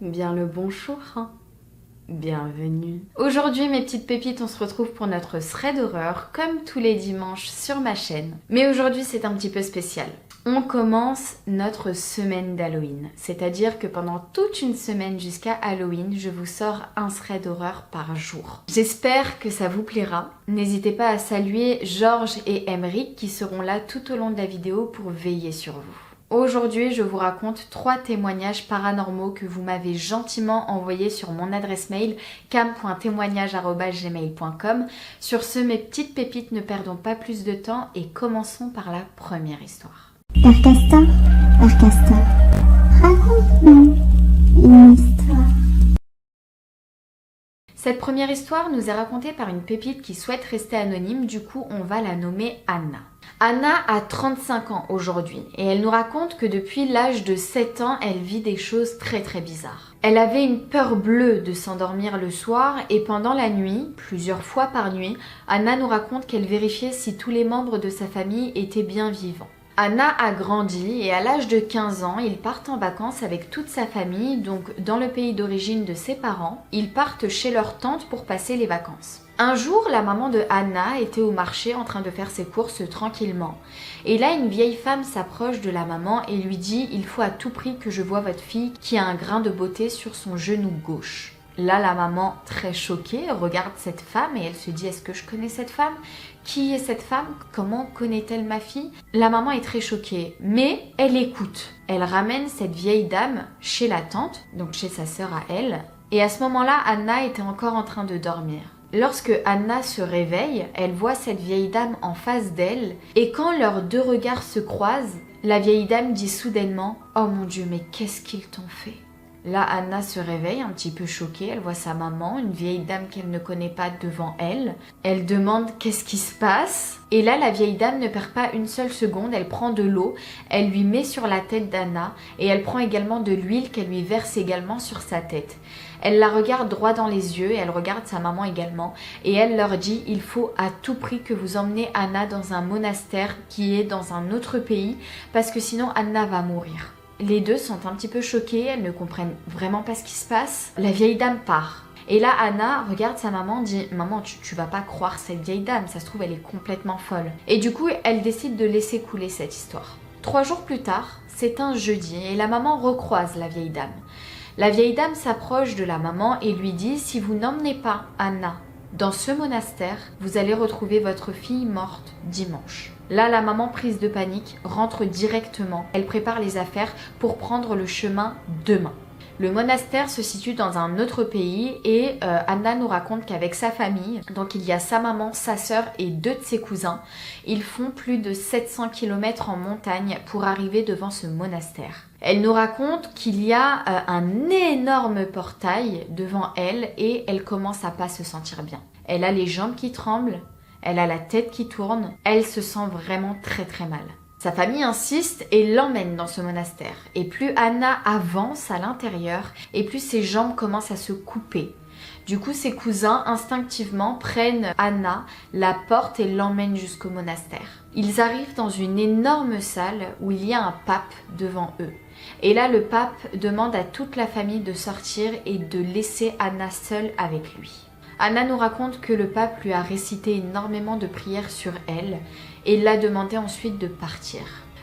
Bien le bonjour, hein. Bienvenue. Aujourd'hui mes petites pépites, on se retrouve pour notre thread d'horreur comme tous les dimanches sur ma chaîne. Mais aujourd'hui c'est un petit peu spécial. On commence notre semaine d'Halloween, c'est-à-dire que pendant toute une semaine jusqu'à Halloween, je vous sors un thread d'horreur par jour. J'espère que ça vous plaira. N'hésitez pas à saluer Georges et Emeric qui seront là tout au long de la vidéo pour veiller sur vous. Aujourd'hui, je vous raconte 3 témoignages paranormaux que vous m'avez gentiment envoyés sur mon adresse mail cam.témoignage@gmail.com. Sur ce, mes petites pépites, ne perdons pas plus de temps et commençons par la première histoire. Père Castor, raconte-nous une histoire. Cette première histoire nous est racontée par une pépite qui souhaite rester anonyme, du coup on va la nommer Anna. Anna a 35 ans aujourd'hui et elle nous raconte que depuis l'âge de 7 ans, elle vit des choses très bizarres. Elle avait une peur bleue de s'endormir le soir et pendant la nuit, plusieurs fois par nuit, Anna nous raconte qu'elle vérifiait si tous les membres de sa famille étaient bien vivants. Anna a grandi et à l'âge de 15 ans, ils partent en vacances avec toute sa famille, donc dans le pays d'origine de ses parents. Ils partent chez leur tante pour passer les vacances. Un jour, la maman de Anna était au marché en train de faire ses courses tranquillement. Et là, une vieille femme s'approche de la maman et lui dit « Il faut à tout prix que je voie votre fille qui a un grain de beauté sur son genou gauche ». Là, la maman, très choquée, regarde cette femme et elle se dit « Est-ce que je connais cette femme ? Qui est cette femme ? Comment connaît-elle ma fille ?» La maman est très choquée, mais elle écoute. Elle ramène cette vieille dame chez la tante, donc chez sa sœur à elle. Et à ce moment-là, Anna était encore en train de dormir. Lorsque Anna se réveille, elle voit cette vieille dame en face d'elle et quand leurs deux regards se croisent, la vieille dame dit soudainement « Oh mon Dieu, mais qu'est-ce qu'ils t'ont fait ?» Là, Anna se réveille un petit peu choquée, elle voit sa maman, une vieille dame qu'elle ne connaît pas devant elle. Elle demande qu'est-ce qui se passe. Et là, la vieille dame ne perd pas une seule seconde, elle prend de l'eau, elle lui met sur la tête d'Anna et elle prend également de l'huile qu'elle lui verse également sur sa tête. Elle la regarde droit dans les yeux et elle regarde sa maman également et elle leur dit « Il faut à tout prix que vous emmenez Anna dans un monastère qui est dans un autre pays parce que sinon Anna va mourir ». Les deux sont un petit peu choquées, elles ne comprennent vraiment pas ce qui se passe. La vieille dame part. Et là, Anna regarde sa maman, dit « Maman, tu vas pas croire cette vieille dame, ça se trouve, elle est complètement folle. » Et du coup, elle décide de laisser couler cette histoire. 3 jours plus tard, c'est un jeudi et la maman recroise la vieille dame. La vieille dame s'approche de la maman et lui dit « Si vous n'emmenez pas Anna dans ce monastère, vous allez retrouver votre fille morte dimanche. » Là, la maman, prise de panique, rentre directement. Elle prépare les affaires pour prendre le chemin demain. Le monastère se situe dans un autre pays et Anna nous raconte qu'avec sa famille, donc il y a sa maman, sa sœur et 2 de ses cousins, ils font plus de 700 km en montagne pour arriver devant ce monastère. Elle nous raconte qu'il y a un énorme portail devant elle et elle commence à pas se sentir bien. Elle a les jambes qui tremblent, elle a la tête qui tourne, elle se sent vraiment très mal. Sa famille insiste et l'emmène dans ce monastère. Et plus Anna avance à l'intérieur, et plus ses jambes commencent à se couper. Du coup, ses cousins, instinctivement, prennent Anna, la portent et l'emmènent jusqu'au monastère. Ils arrivent dans une énorme salle où il y a un pape devant eux. Et là, le pape demande à toute la famille de sortir et de laisser Anna seule avec lui. Anna nous raconte que le pape lui a récité énormément de prières sur elle et l'a demandé ensuite de partir.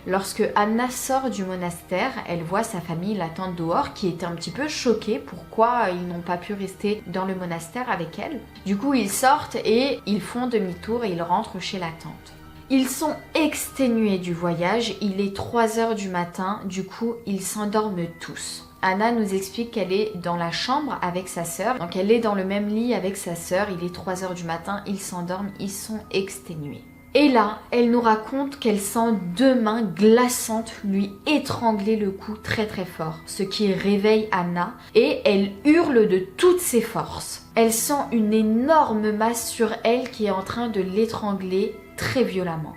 Lorsque Anna sort du monastère, elle voit sa famille l'attendre dehors qui était un petit peu choquée pourquoi ils n'ont pas pu rester dans le monastère avec elle. Du coup, ils sortent et ils font demi-tour et ils rentrent chez la tante. Ils sont exténués du voyage, il est 3 h du matin, du coup ils s'endorment tous. Anna nous explique qu'elle est dans la chambre avec sa sœur, donc elle est dans le même lit avec sa sœur, il est 3 h du matin, ils s'endorment, ils sont exténués. Et là, elle nous raconte qu'elle sent 2 mains glaçantes lui étrangler le cou très fort, ce qui réveille Anna et elle hurle de toutes ses forces. Elle sent une énorme masse sur elle qui est en train de l'étrangler très violemment.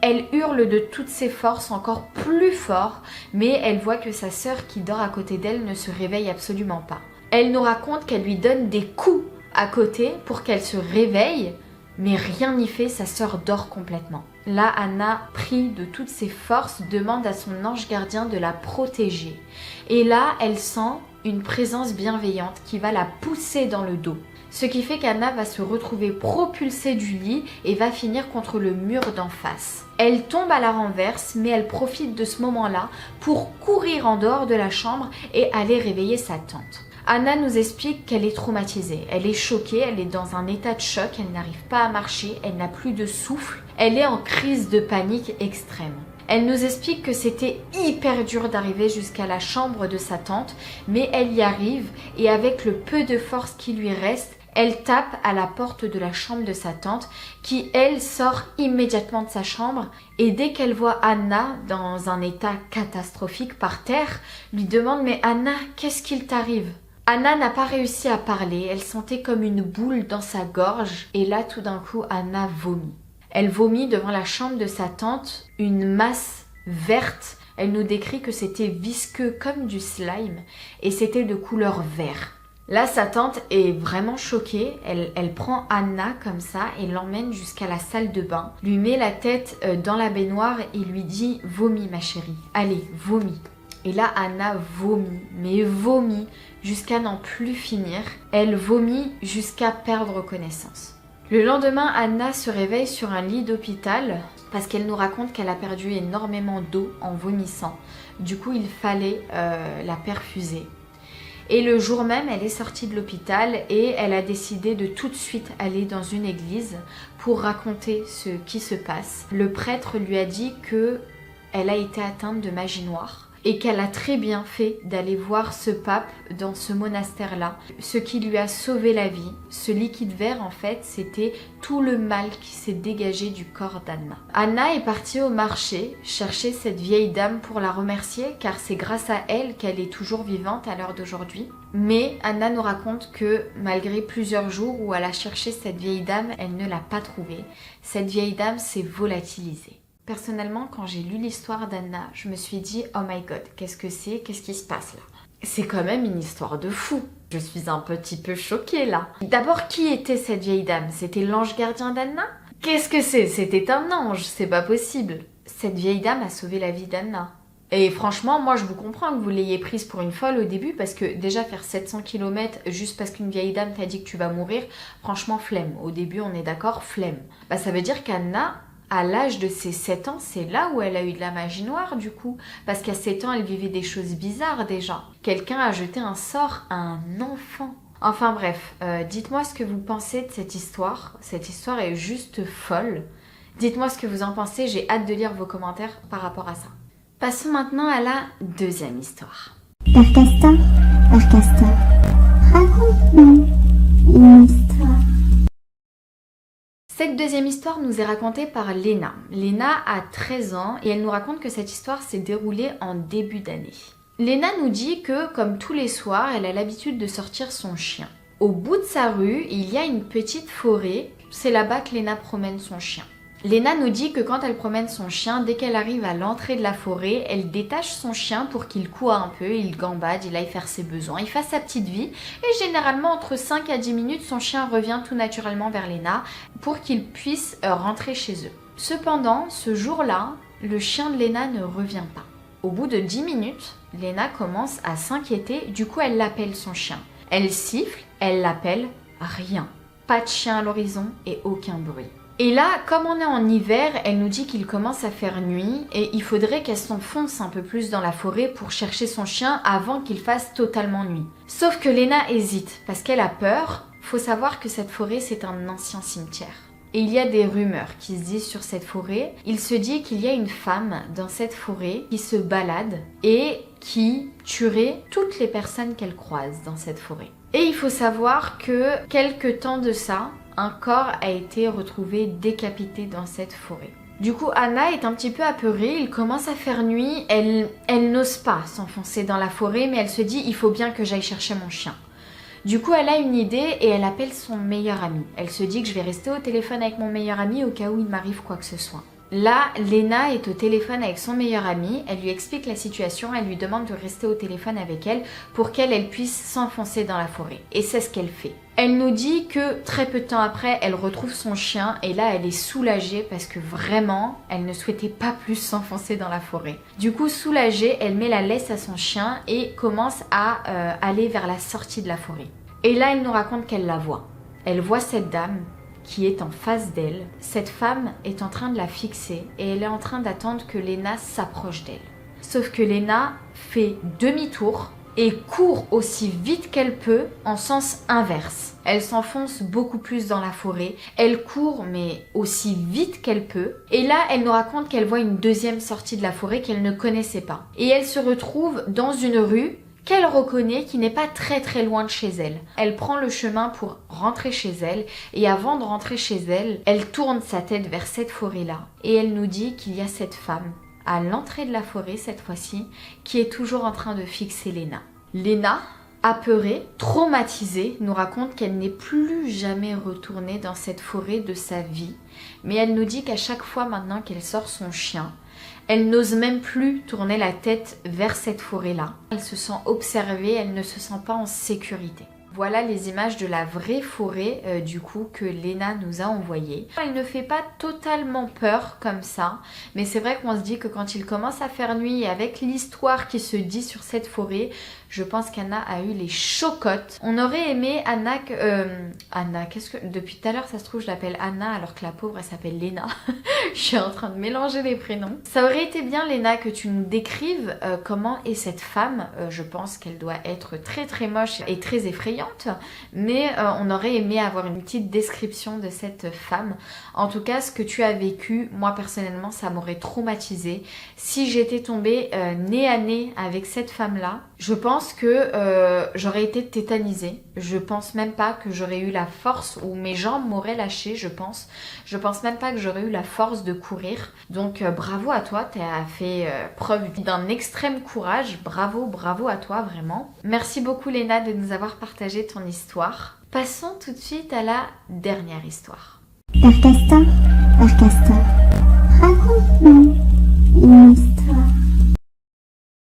Elle hurle de toutes ses forces encore plus fort, mais elle voit que sa sœur qui dort à côté d'elle ne se réveille absolument pas. Elle nous raconte qu'elle lui donne des coups à côté pour qu'elle se réveille, mais rien n'y fait, sa sœur dort complètement. Là, Anna, prie de toutes ses forces, demande à son ange gardien de la protéger. Et là, elle sent une présence bienveillante qui va la pousser dans le dos. Ce qui fait qu'Anna va se retrouver propulsée du lit et va finir contre le mur d'en face. Elle tombe à la renverse, mais elle profite de ce moment-là pour courir en dehors de la chambre et aller réveiller sa tante. Anna nous explique qu'elle est traumatisée, elle est choquée, elle est dans un état de choc, elle n'arrive pas à marcher, elle n'a plus de souffle, elle est en crise de panique extrême. Elle nous explique que c'était hyper dur d'arriver jusqu'à la chambre de sa tante, mais elle y arrive et avec le peu de force qui lui reste, elle tape à la porte de la chambre de sa tante qui, elle, sort immédiatement de sa chambre et dès qu'elle voit Anna dans un état catastrophique par terre, lui demande « Mais Anna, qu'est-ce qu'il t'arrive ?» Anna n'a pas réussi à parler, elle sentait comme une boule dans sa gorge et là tout d'un coup Anna vomit. Elle vomit devant la chambre de sa tante une masse verte. Elle nous décrit que c'était visqueux comme du slime et c'était de couleur vert. Là, sa tante est vraiment choquée. Elle prend Anna comme ça et l'emmène jusqu'à la salle de bain, lui met la tête dans la baignoire et lui dit « Vomis ma chérie, allez, vomis ». Et là, Anna vomit, mais vomit jusqu'à n'en plus finir. Elle vomit jusqu'à perdre connaissance. Le lendemain, Anna se réveille sur un lit d'hôpital parce qu'elle nous raconte qu'elle a perdu énormément d'eau en vomissant. Du coup, il fallait la perfuser. Et le jour même, elle est sortie de l'hôpital et elle a décidé de tout de suite aller dans une église pour raconter ce qui se passe. Le prêtre lui a dit qu'elle a été atteinte de magie noire et qu'elle a très bien fait d'aller voir ce pape dans ce monastère-là. Ce qui lui a sauvé la vie, ce liquide vert en fait, c'était tout le mal qui s'est dégagé du corps d'Anna. Anna est partie au marché chercher cette vieille dame pour la remercier car c'est grâce à elle qu'elle est toujours vivante à l'heure d'aujourd'hui. Mais Anna nous raconte que malgré plusieurs jours où elle a cherché cette vieille dame, elle ne l'a pas trouvée. Cette vieille dame s'est volatilisée. Personnellement, quand j'ai lu l'histoire d'Anna, je me suis dit « Oh my god, qu'est-ce que c'est? Qu'est-ce qui se passe là ?» C'est quand même une histoire de fou. Je suis un petit peu choquée là. D'abord, qui était cette vieille dame? C'était l'ange gardien d'Anna? Qu'est-ce que c'est? C'était un ange, c'est pas possible. Cette vieille dame a sauvé la vie d'Anna. Et franchement, moi je vous comprends que vous l'ayez prise pour une folle au début parce que déjà faire 700 km juste parce qu'une vieille dame t'a dit que tu vas mourir, franchement flemme. Au début, on est d'accord, flemme. Bah ça veut dire qu'Anna, à l'âge de ses 7 ans, c'est là où elle a eu de la magie noire du coup. Parce qu'à 7 ans, elle vivait des choses bizarres déjà. Quelqu'un a jeté un sort à un enfant. Enfin bref, dites-moi ce que vous pensez de cette histoire. Cette histoire est juste folle. Dites-moi ce que vous en pensez, j'ai hâte de lire vos commentaires par rapport à ça. Passons maintenant à la deuxième histoire. Père Castor, raconte-nous une histoire. Cette deuxième histoire nous est racontée par Léna. Léna a 13 ans et elle nous raconte que cette histoire s'est déroulée en début d'année. Léna nous dit que, comme tous les soirs, elle a l'habitude de sortir son chien. Au bout de sa rue, il y a une petite forêt. C'est là-bas que Léna promène son chien. Léna nous dit que quand elle promène son chien, dès qu'elle arrive à l'entrée de la forêt, elle détache son chien pour qu'il court un peu, il gambade, il aille faire ses besoins, il fasse sa petite vie. Et généralement, entre 5 à 10 minutes, son chien revient tout naturellement vers Léna pour qu'il puisse rentrer chez eux. Cependant, ce jour-là, le chien de Léna ne revient pas. Au bout de 10 minutes, Léna commence à s'inquiéter, du coup elle l'appelle son chien. Elle siffle, elle l'appelle, rien. Pas de chien à l'horizon et aucun bruit. Et là, comme on est en hiver, elle nous dit qu'il commence à faire nuit et il faudrait qu'elle s'enfonce un peu plus dans la forêt pour chercher son chien avant qu'il fasse totalement nuit. Sauf que Léna hésite parce qu'elle a peur. Faut savoir que cette forêt, c'est un ancien cimetière. Et il y a des rumeurs qui se disent sur cette forêt. Il se dit qu'il y a une femme dans cette forêt qui se balade et qui tuerait toutes les personnes qu'elle croise dans cette forêt. Et il faut savoir que quelque temps de ça, un corps a été retrouvé décapité dans cette forêt. Du coup, Anna est un petit peu apeurée, il commence à faire nuit, elle n'ose pas s'enfoncer dans la forêt, mais elle se dit « il faut bien que j'aille chercher mon chien ». Du coup, elle a une idée et elle appelle son meilleur ami. Elle se dit que je vais rester au téléphone avec mon meilleur ami au cas où il m'arrive quoi que ce soit. Là, Léna est au téléphone avec son meilleur ami, elle lui explique la situation, elle lui demande de rester au téléphone avec elle pour qu'elle puisse s'enfoncer dans la forêt. Et c'est ce qu'elle fait. Elle nous dit que très peu de temps après, elle retrouve son chien et là, elle est soulagée parce que vraiment, elle ne souhaitait pas plus s'enfoncer dans la forêt. Du coup, soulagée, elle met la laisse à son chien et commence à aller vers la sortie de la forêt. Et là, elle nous raconte qu'elle la voit. Elle voit cette dame qui est en face d'elle. Cette femme est en train de la fixer et elle est en train d'attendre que Léna s'approche d'elle. Sauf que Léna fait demi-tour et court aussi vite qu'elle peut en sens inverse. Elle s'enfonce beaucoup plus dans la forêt, elle court mais aussi vite qu'elle peut. Et là, elle nous raconte qu'elle voit une deuxième sortie de la forêt qu'elle ne connaissait pas. Et elle se retrouve dans une rue qu'elle reconnaît qui n'est pas très loin de chez elle. Elle prend le chemin pour rentrer chez elle et avant de rentrer chez elle, elle tourne sa tête vers cette forêt-là et elle nous dit qu'il y a cette femme à l'entrée de la forêt cette fois-ci, qui est toujours en train de fixer Léna. Léna, apeurée, traumatisée, nous raconte qu'elle n'est plus jamais retournée dans cette forêt de sa vie, mais elle nous dit qu'à chaque fois maintenant qu'elle sort son chien, elle n'ose même plus tourner la tête vers cette forêt-là. Elle se sent observée, elle ne se sent pas en sécurité. Voilà les images de la vraie forêt du coup que Léna nous a envoyées. Elle ne fait pas totalement peur comme ça, mais c'est vrai qu'on se dit que quand il commence à faire nuit et avec l'histoire qui se dit sur cette forêt, je pense qu'Anna a eu les chocottes. On aurait aimé Anna qu'est-ce que... Depuis tout à l'heure, ça se trouve, je l'appelle Anna alors que la pauvre, elle s'appelle Léna. Je suis en train de mélanger les prénoms. Ça aurait été bien, Léna, que tu nous décrives comment est cette femme. Je pense qu'elle doit être très moche et très effrayante, mais on aurait aimé avoir une petite description de cette femme. En tout cas, ce que tu as vécu, moi personnellement, ça m'aurait traumatisée. Si j'étais tombée nez à nez avec cette femme-là, je pense que j'aurais été tétanisée. Je pense même pas que j'aurais eu la force ou mes jambes m'auraient lâché, je pense. Je pense même pas que j'aurais eu la force de courir. Donc bravo à toi, tu as fait preuve d'un extrême courage. Bravo à toi vraiment. Merci beaucoup Léna de nous avoir partagé ton histoire. Passons tout de suite à la dernière histoire. Père Castor, raconte-nous une histoire.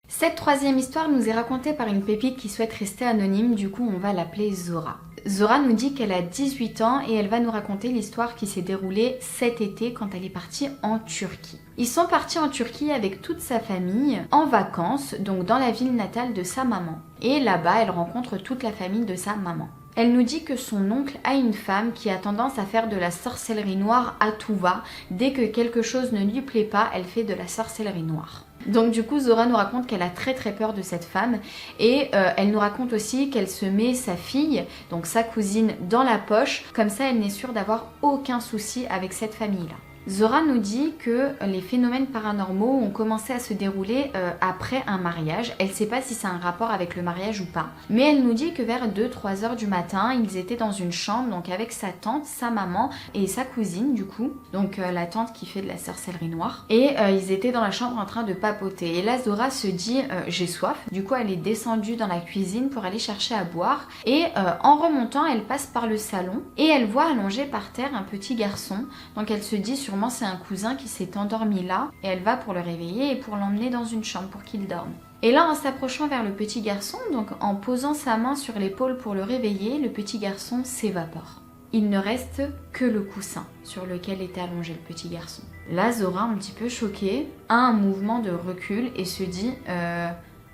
Cette troisième histoire nous est racontée par une pépite qui souhaite rester anonyme, du coup on va l'appeler Zora. Zora nous dit qu'elle a 18 ans et elle va nous raconter l'histoire qui s'est déroulée cet été quand elle est partie en Turquie. Ils sont partis en Turquie avec toute sa famille en vacances, donc dans la ville natale de sa maman. Et là-bas, elle rencontre toute la famille de sa maman. Elle nous dit que son oncle a une femme qui a tendance à faire de la sorcellerie noire à tout va. Dès que quelque chose ne lui plaît pas, elle fait de la sorcellerie noire. Donc du coup Zora nous raconte qu'elle a très peur de cette femme et elle nous raconte aussi qu'elle se met sa fille, donc sa cousine, dans la poche, comme ça elle n'est sûre d'avoir aucun souci avec cette famille-là. Zora nous dit que les phénomènes paranormaux ont commencé à se dérouler après un mariage. Elle ne sait pas si c'est un rapport avec le mariage ou pas. Mais elle nous dit que vers 2-3 heures du matin, ils étaient dans une chambre, donc avec sa tante, sa maman et sa cousine du coup. Donc la tante qui fait de la sorcellerie noire. Et ils étaient dans la chambre en train de papoter. Et là Zora se dit j'ai soif. Du coup elle est descendue dans la cuisine pour aller chercher à boire. Et en remontant, elle passe par le salon et elle voit allongé par terre un petit garçon. Donc elle se dit sûrement c'est un cousin qui s'est endormi là et elle va pour le réveiller et pour l'emmener dans une chambre pour qu'il dorme. Et là en s'approchant vers le petit garçon, donc en posant sa main sur l'épaule pour le réveiller, le petit garçon s'évapore. Il ne reste que le coussin sur lequel était allongé le petit garçon. Là Zora, un petit peu choquée, a un mouvement de recul et se dit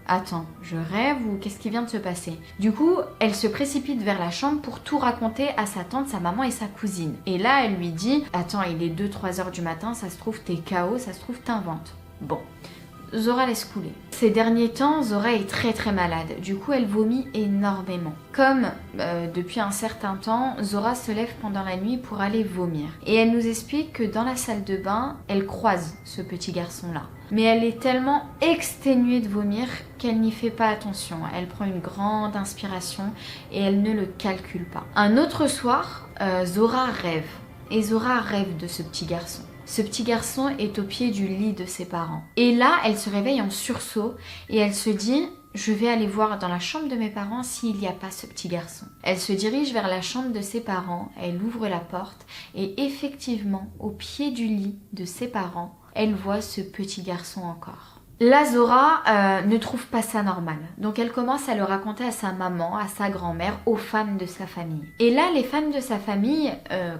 attends, je rêve ou qu'est-ce qui vient de se passer? Du coup, elle se précipite vers la chambre pour tout raconter à sa tante, sa maman et sa cousine. Et là, elle lui dit attends, il est 2-3 heures du matin, ça se trouve t'es KO, ça se trouve t'inventes. Bon, Zora laisse couler. Ces derniers temps, Zora est très malade. Du coup, elle vomit énormément. Comme depuis un certain temps, Zora se lève pendant la nuit pour aller vomir. Et elle nous explique que dans la salle de bain, elle croise ce petit garçon-là. Mais elle est tellement exténuée de vomir qu'elle n'y fait pas attention. Elle prend une grande inspiration et elle ne le calcule pas. Un autre soir, Zora rêve. Et Zora rêve de ce petit garçon. Ce petit garçon est au pied du lit de ses parents. Et là, elle se réveille en sursaut et elle se dit « Je vais aller voir dans la chambre de mes parents s'il n'y a pas ce petit garçon. » Elle se dirige vers la chambre de ses parents, elle ouvre la porte et effectivement, au pied du lit de ses parents, elle voit ce petit garçon encore. La Zora ne trouve pas ça normal. Donc elle commence à le raconter à sa maman, à sa grand-mère, aux femmes de sa famille. Et là, les femmes de sa famille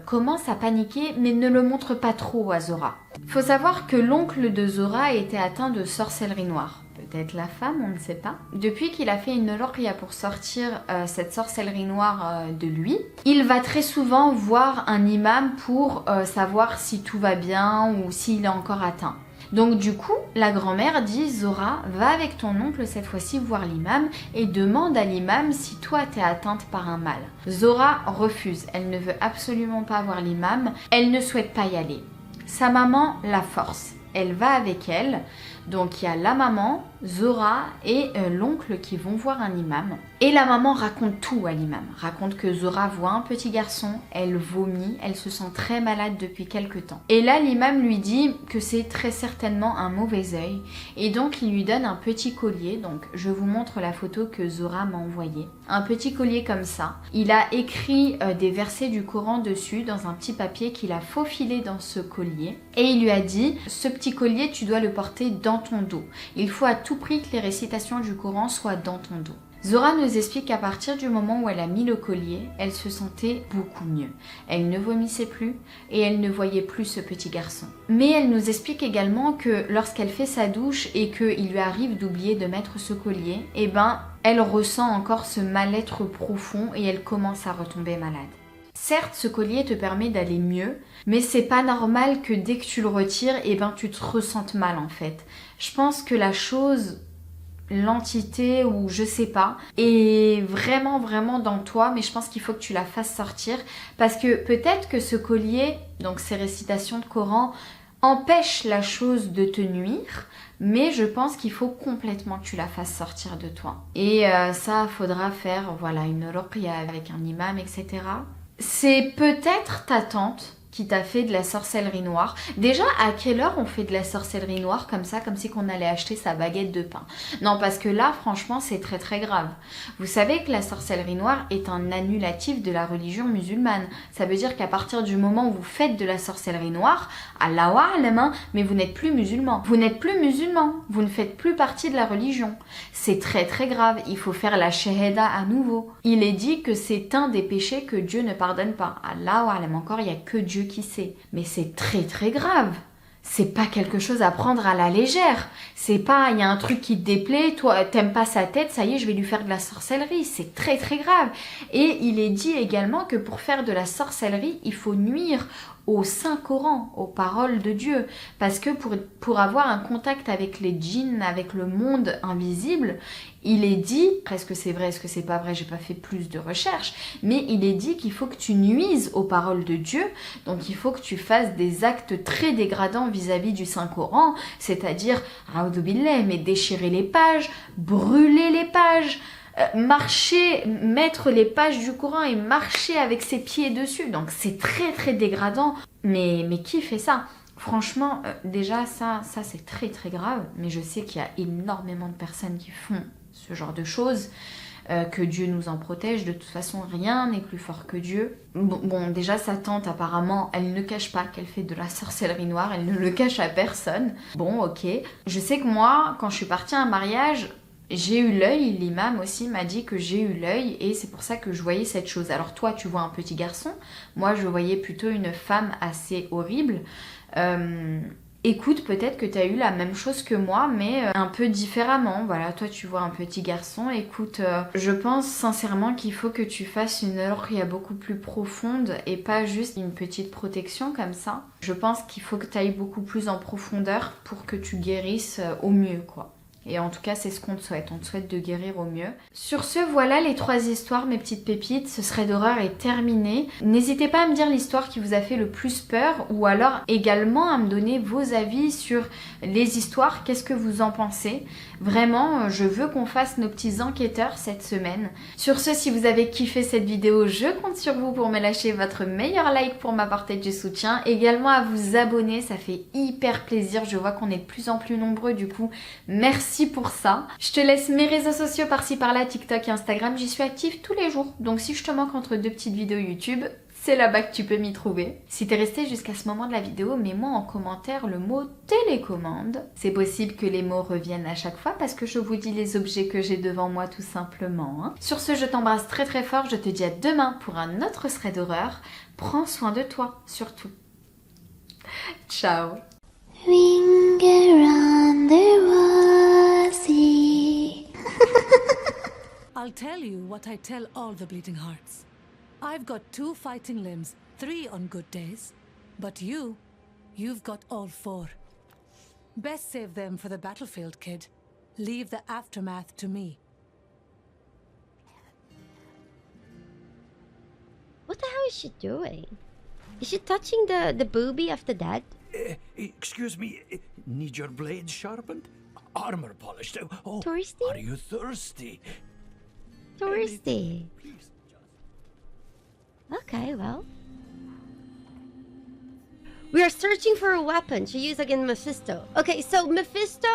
commencent à paniquer, mais ne le montrent pas trop à Zora. Faut savoir que l'oncle de Zora était atteint de sorcellerie noire. Peut-être la femme, on ne sait pas. Depuis qu'il a fait une ruqya pour sortir cette sorcellerie noire de lui, il va très souvent voir un imam pour savoir si tout va bien ou s'il est encore atteint. Donc du coup, la grand-mère dit « Zora, va avec ton oncle cette fois-ci voir l'imam et demande à l'imam si toi t'es atteinte par un mal. » Zora refuse, elle ne veut absolument pas voir l'imam, elle ne souhaite pas y aller. Sa maman la force, elle va avec elle. Donc il y a la maman, Zora et l'oncle qui vont voir un imam. Et la maman raconte tout à l'imam. Raconte que Zora voit un petit garçon, elle vomit, elle se sent très malade depuis quelque temps. Et là l'imam lui dit que c'est très certainement un mauvais œil. Et donc il lui donne un petit collier. Donc je vous montre la photo que Zora m'a envoyée. Un petit collier comme ça. Il a écrit des versets du Coran dessus dans un petit papier qu'il a faufilé dans ce collier. Et il lui a dit « Ce petit collier tu dois le porter dans ton dos. Il faut à tout prix que les récitations du Coran soient dans ton dos. » Zora nous explique qu'à partir du moment où elle a mis le collier, elle se sentait beaucoup mieux. Elle ne vomissait plus et elle ne voyait plus ce petit garçon. Mais elle nous explique également que lorsqu'elle fait sa douche et qu'il lui arrive d'oublier de mettre ce collier, eh ben, elle ressent encore ce mal-être profond et elle commence à retomber malade. Certes, ce collier te permet d'aller mieux, mais c'est pas normal que dès que tu le retires, eh ben, tu te ressentes mal en fait. Je pense que la chose, l'entité ou je sais pas, est vraiment dans toi, mais je pense qu'il faut que tu la fasses sortir parce que peut-être que ce collier, donc ces récitations de Coran, empêchent la chose de te nuire, mais je pense qu'il faut complètement que tu la fasses sortir de toi. Et ça, faudra faire voilà, une ruqya avec un imam, etc. C'est peut-être ta tante qui t'a fait de la sorcellerie noire. Déjà, à quelle heure on fait de la sorcellerie noire comme ça, comme si qu'on allait acheter sa baguette de pain? Non, parce que là, franchement, c'est très grave. Vous savez que la sorcellerie noire est un annulatif de la religion musulmane. Ça veut dire qu'à partir du moment où vous faites de la sorcellerie noire, Allahu a'lam, mais vous n'êtes plus musulman. Vous n'êtes plus musulman. Vous ne faites plus partie de la religion. C'est très grave. Il faut faire la shahada à nouveau. Il est dit que c'est un des péchés que Dieu ne pardonne pas. Allahu a'lam, encore, il n'y a que Dieu qui sait. Mais c'est très grave. C'est pas quelque chose à prendre à la légère. C'est pas, il y a un truc qui te déplaît, toi t'aimes pas sa tête, ça y est, je vais lui faire de la sorcellerie. C'est très grave. Et il est dit également que pour faire de la sorcellerie, il faut nuire au Saint-Coran, aux paroles de Dieu. Parce que pour avoir un contact avec les djinns, avec le monde invisible, il est dit, est-ce que c'est vrai, est-ce que c'est pas vrai, j'ai pas fait plus de recherches, mais il est dit qu'il faut que tu nuises aux paroles de Dieu, donc il faut que tu fasses des actes très dégradants vis-à-vis du Saint-Coran, c'est-à-dire, a'oudou billah, mais déchirer les pages, brûler les pages, marcher, mettre les pages du Coran et marcher avec ses pieds dessus, donc c'est très dégradant, mais qui fait ça? Franchement, déjà ça c'est très grave, mais je sais qu'il y a énormément de personnes qui font ce genre de choses, que Dieu nous en protège, de toute façon rien n'est plus fort que Dieu. Bon, déjà sa tante apparemment, elle ne cache pas qu'elle fait de la sorcellerie noire, elle ne le cache à personne. Bon, ok. Je sais que moi, quand je suis partie à un mariage, j'ai eu l'œil, l'imam aussi m'a dit que j'ai eu l'œil et c'est pour ça que je voyais cette chose. Alors toi tu vois un petit garçon, moi je voyais plutôt une femme assez horrible. Écoute, peut-être que tu as eu la même chose que moi, mais un peu différemment. Voilà, toi tu vois un petit garçon. Écoute, je pense sincèrement qu'il faut que tu fasses une ruqya beaucoup plus profonde et pas juste une petite protection comme ça. Je pense qu'il faut que tu ailles beaucoup plus en profondeur pour que tu guérisses au mieux, quoi. Et en tout cas, c'est ce qu'on te souhaite. On te souhaite de guérir au mieux. Sur ce, voilà les 3 histoires, mes petites pépites. Ce serait d'horreur est terminé. N'hésitez pas à me dire l'histoire qui vous a fait le plus peur ou alors également à me donner vos avis sur les histoires. Qu'est-ce que vous en pensez? Vraiment, je veux qu'on fasse nos petits enquêteurs cette semaine. Sur ce, si vous avez kiffé cette vidéo, je compte sur vous pour me lâcher votre meilleur like pour m'apporter du soutien. Également à vous abonner, ça fait hyper plaisir. Je vois qu'on est de plus en plus nombreux, du coup, merci pour ça. Je te laisse mes réseaux sociaux par-ci par-là, TikTok et Instagram. J'y suis active tous les jours. Donc si je te manque entre 2 petites vidéos YouTube, C'est là-bas que tu peux m'y trouver. Si t'es resté jusqu'à ce moment de la vidéo, mets-moi en commentaire le mot télécommande. C'est possible que les mots reviennent à chaque fois parce que je vous dis les objets que j'ai devant moi tout simplement. Hein. Sur ce, je t'embrasse très très fort. Je te dis à demain pour un autre thread d'horreur. Prends soin de toi, surtout. Ciao. Ring around the rosy. I'll tell you what I tell all the bleeding hearts. I've got 2 fighting limbs, 3 on good days. But you've got all 4. Best save them for the battlefield, kid. Leave the aftermath to me. What the hell is she doing? Is she touching the booby of the dead? Excuse me, need your blade sharpened? Armor polished? Oh, Thirsty? are you thirsty? Thirsty. Please. Okay, well. We are searching for a weapon to use against Mephisto. Okay, so Mephisto,